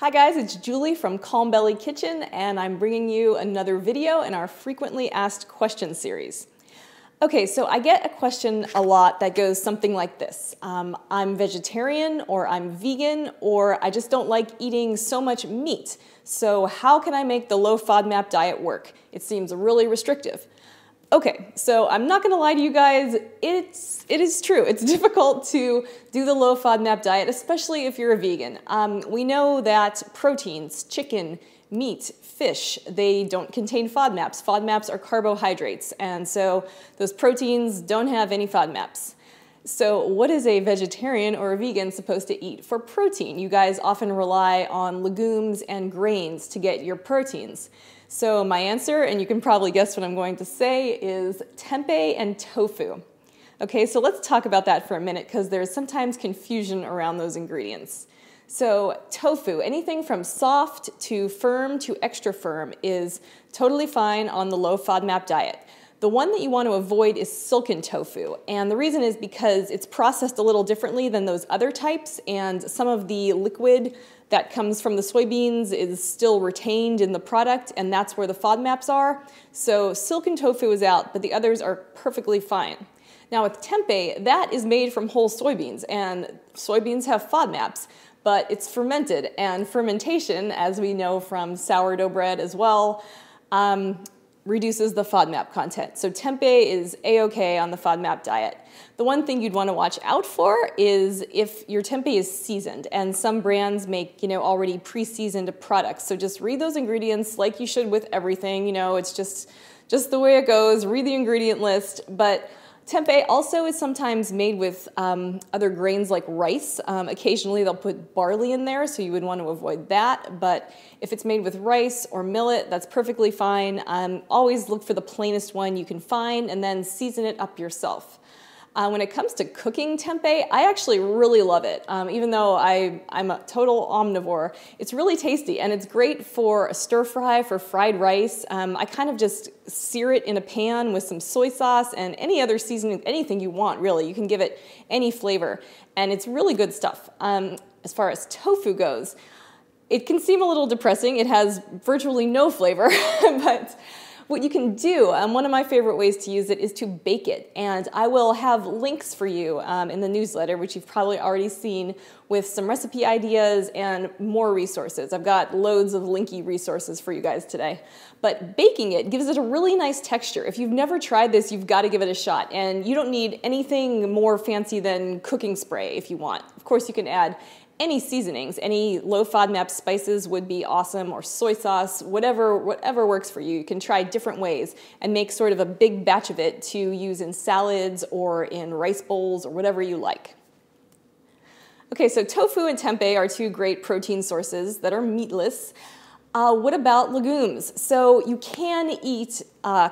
Hi guys, it's Julie from Calm Belly Kitchen, and I'm bringing you another video in our frequently asked questions series. Okay, so I get a question a lot that goes something like this. I'm vegetarian, or I'm vegan, or I just don't like eating so much meat. So how can I make the low FODMAP diet work? It seems really restrictive. Okay, so I'm not gonna lie to you guys, it is true. It's difficult to do the low FODMAP diet, especially if you're a vegan. We know that proteins, chicken, meat, fish, they don't contain FODMAPs. FODMAPs are carbohydrates, and so those proteins don't have any FODMAPs. So what is a vegetarian or a vegan supposed to eat for protein? You guys often rely on legumes and grains to get your proteins. So my answer, and you can probably guess what I'm going to say, is tempeh and tofu. Okay, so let's talk about that for a minute because there's sometimes confusion around those ingredients. So tofu, anything from soft to firm to extra firm, is totally fine on the low FODMAP diet. The one that you want to avoid is silken tofu, and the reason is because it's processed a little differently than those other types, and some of the liquid that comes from the soybeans is still retained in the product, and that's where the FODMAPs are. So silken tofu is out, but the others are perfectly fine. Now with tempeh, that is made from whole soybeans, and soybeans have FODMAPs, but it's fermented, and fermentation, as we know from sourdough bread as well, reduces the FODMAP content. So tempeh is a-okay on the FODMAP diet. The one thing you'd want to watch out for is if your tempeh is seasoned, and some brands make, already pre-seasoned products. So just read those ingredients like you should with everything. It's just the way it goes. Read the ingredient list. But tempeh also is sometimes made with other grains like rice. Occasionally they'll put barley in there, so you would want to avoid that. But if it's made with rice or millet, that's perfectly fine. Always look for the plainest one you can find and then season it up yourself. When it comes to cooking tempeh, I actually really love it. Even though I'm a total omnivore, it's really tasty, and it's great for a stir fry, for fried rice. I kind of just sear it in a pan with some soy sauce and any other seasoning, anything you want, really. You can give it any flavor, and it's really good stuff. As far as tofu goes, it can seem a little depressing. It has virtually no flavor, but what you can do, one of my favorite ways to use it is to bake it, and I will have links for you in the newsletter, which you've probably already seen, with some recipe ideas and more resources. I've got loads of linky resources for you guys today. But baking it gives it a really nice texture. If you've never tried this, you've got to give it a shot, and you don't need anything more fancy than cooking spray if you want. Of course, you can add any seasonings, any low FODMAP spices would be awesome, or soy sauce, whatever works for you. You can try different ways and make sort of a big batch of it to use in salads or in rice bowls or whatever you like. Okay, so tofu and tempeh are two great protein sources that are meatless. What about legumes? So you can eat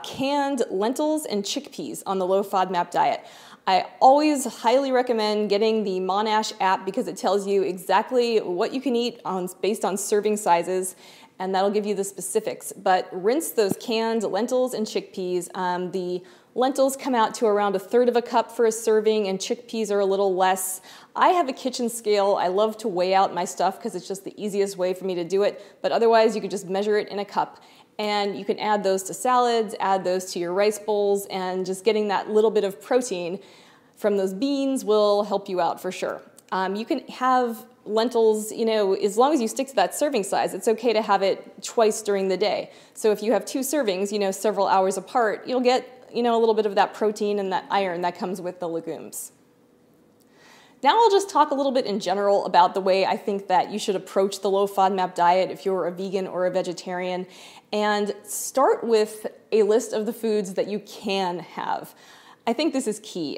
canned lentils and chickpeas on the low FODMAP diet. I always highly recommend getting the Monash app because it tells you exactly what you can eat based on serving sizes, and that'll give you the specifics. But rinse those canned lentils and chickpeas. The lentils come out to around 1/3 of a cup for a serving, and chickpeas are a little less. I have a kitchen scale. I love to weigh out my stuff because it's just the easiest way for me to do it, but otherwise you could just measure it in a cup. And you can add those to salads, add those to your rice bowls, and just getting that little bit of protein from those beans will help you out for sure. You can have lentils, as long as you stick to that serving size, it's okay to have it twice during the day. So if you have 2 servings, several hours apart, you'll get, a little bit of that protein and that iron that comes with the legumes. Now I'll just talk a little bit in general about the way I think that you should approach the low FODMAP diet if you're a vegan or a vegetarian, and start with a list of the foods that you can have. I think this is key.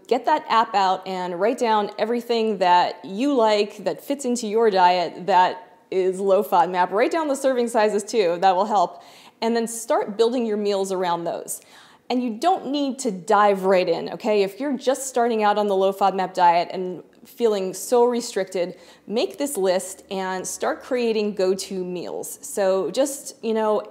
Get that app out and write down everything that you like that fits into your diet that is low FODMAP. Write down the serving sizes too, that will help. And then start building your meals around those. And you don't need to dive right in, okay? If you're just starting out on the low FODMAP diet and feeling so restricted, make this list and start creating go-to meals. So just, to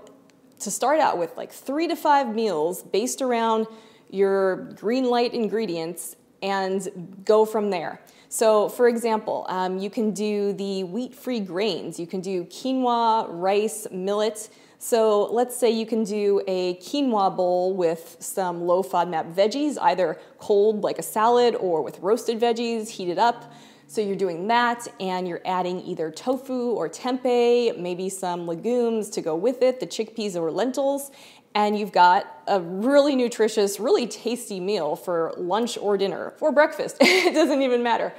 start out with, like 3 to 5 meals based around your green light ingredients, and go from there. So for example, you can do the wheat-free grains. You can do quinoa, rice, millet. So let's say you can do a quinoa bowl with some low FODMAP veggies, either cold like a salad or with roasted veggies, heated up. So you're doing that, and you're adding either tofu or tempeh, maybe some legumes to go with it, the chickpeas or lentils, and you've got a really nutritious, really tasty meal for lunch or dinner, or breakfast. It doesn't even matter.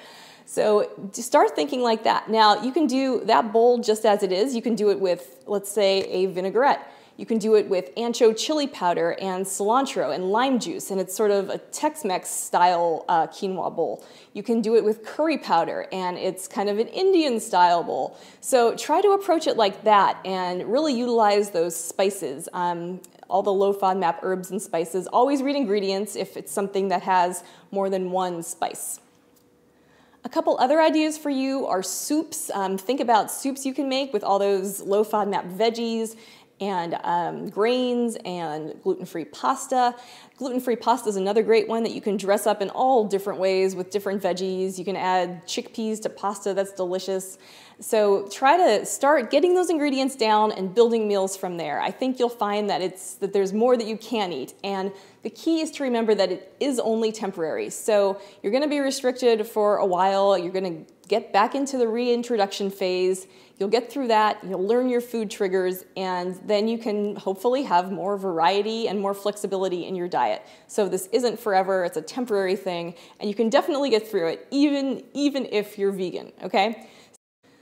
So start thinking like that. Now, you can do that bowl just as it is. You can do it with, let's say, a vinaigrette. You can do it with ancho chili powder and cilantro and lime juice, and it's sort of a Tex-Mex style quinoa bowl. You can do it with curry powder, and it's kind of an Indian style bowl. So try to approach it like that and really utilize those spices. All the low FODMAP herbs and spices. Always read ingredients if it's something that has more than one spice. A couple other ideas for you are soups. Think about soups you can make with all those low FODMAP veggies and grains and gluten-free pasta. Gluten-free pasta is another great one that you can dress up in all different ways with different veggies. You can add chickpeas to pasta, that's delicious. So try to start getting those ingredients down and building meals from there. I think you'll find that there's more that you can eat. And the key is to remember that it is only temporary. So you're going to be restricted for a while. You're going to get back into the reintroduction phase. You'll get through that, you'll learn your food triggers, and then you can hopefully have more variety and more flexibility in your diet. So this isn't forever, it's a temporary thing, and you can definitely get through it, even if you're vegan, okay?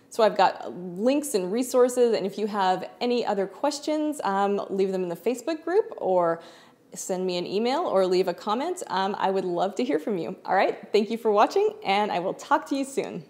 So I've got links and resources, and if you have any other questions, leave them in the Facebook group, or send me an email, or leave a comment. I would love to hear from you. All right, thank you for watching, and I will talk to you soon.